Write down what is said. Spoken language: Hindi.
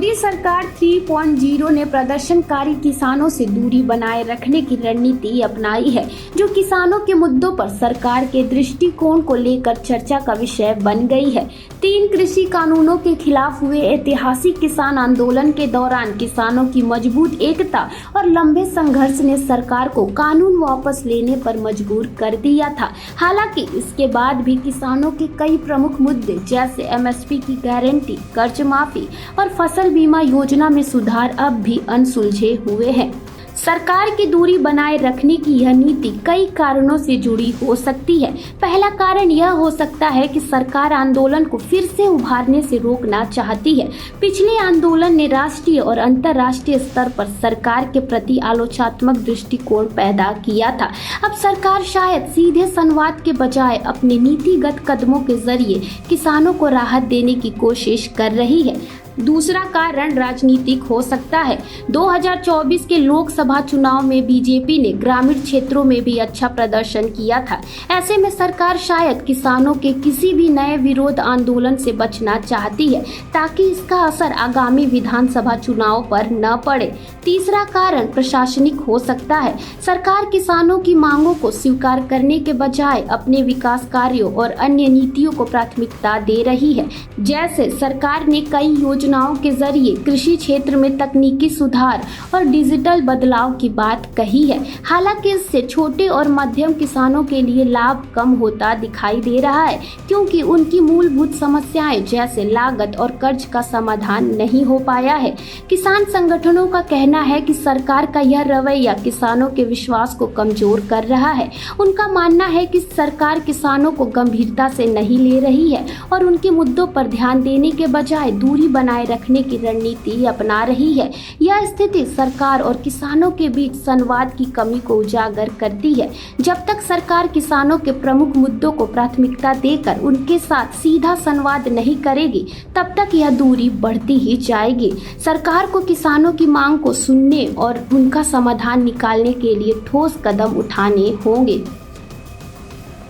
मोदी सरकार 3.0 ने प्रदर्शनकारी किसानों से दूरी बनाए रखने की रणनीति अपनाई है, जो किसानों के मुद्दों पर सरकार के दृष्टिकोण को लेकर चर्चा का विषय बन गई है। 3 कृषि कानूनों के खिलाफ हुए ऐतिहासिक किसान आंदोलन के दौरान किसानों की मजबूत एकता और लंबे संघर्ष ने सरकार को कानून वापस लेने पर मजबूर कर दिया था। हालांकि इसके बाद भी किसानों के कई प्रमुख मुद्दे जैसे एमएसपी की गारंटी, कर्ज माफी और फसल बीमा योजना में सुधार अब भी अनसुलझे हुए हैं। सरकार की दूरी बनाए रखने की यह नीति कई कारणों से जुड़ी हो सकती है। पहला कारण यह हो सकता है कि सरकार आंदोलन को फिर से उभारने से रोकना चाहती है। पिछले आंदोलन ने राष्ट्रीय और अंतर्राष्ट्रीय स्तर पर सरकार के प्रति आलोचनात्मक दृष्टिकोण पैदा किया था। अब सरकार शायद सीधे संवाद के बजाय अपने नीतिगत कदमों के जरिए किसानों को राहत देने की कोशिश कर रही है। दूसरा कारण राजनीतिक हो सकता है। 2024 के लोकसभा चुनाव में बीजेपी ने ग्रामीण क्षेत्रों में भी अच्छा प्रदर्शन किया था। ऐसे में सरकार शायद किसानों के किसी भी नए विरोध आंदोलन से बचना चाहती है, ताकि इसका असर आगामी विधानसभा चुनाव पर न पड़े। तीसरा कारण प्रशासनिक हो सकता है। सरकार किसानों की मांगों को स्वीकार करने के बजाय अपने विकास कार्यों और अन्य नीतियों को प्राथमिकता दे रही है। जैसे सरकार ने कई योजनाओं के जरिए कृषि क्षेत्र में तकनीकी सुधार और डिजिटल बदलाव की बात कही है। हालांकि इससे छोटे और मध्यम किसानों के लिए लाभ कम होता दिखाई दे रहा है, क्योंकि उनकी मूलभूत समस्याएं जैसे लागत और कर्ज का समाधान नहीं हो पाया है। किसान संगठनों का कहना है कि सरकार का यह रवैया किसानों के विश्वास को कमजोर कर रहा है। उनका मानना है कि सरकार किसानों को गंभीरता से नहीं ले रही है और उनके मुद्दों पर ध्यान देने के बजाय दूरी बनाए रखने की रणनीति अपना रही है। यह स्थिति सरकार और किसानों के बीच संवाद की कमी को उजागर करती है। जब तक सरकार किसानों के प्रमुख मुद्दों को प्राथमिकता देकर उनके साथ सीधा संवाद नहीं करेगी, तब तक यह दूरी बढ़ती ही जाएगी। सरकार को किसानों की मांग को सुनने और उनका समाधान निकालने के लिए ठोस कदम उठाने होंगे।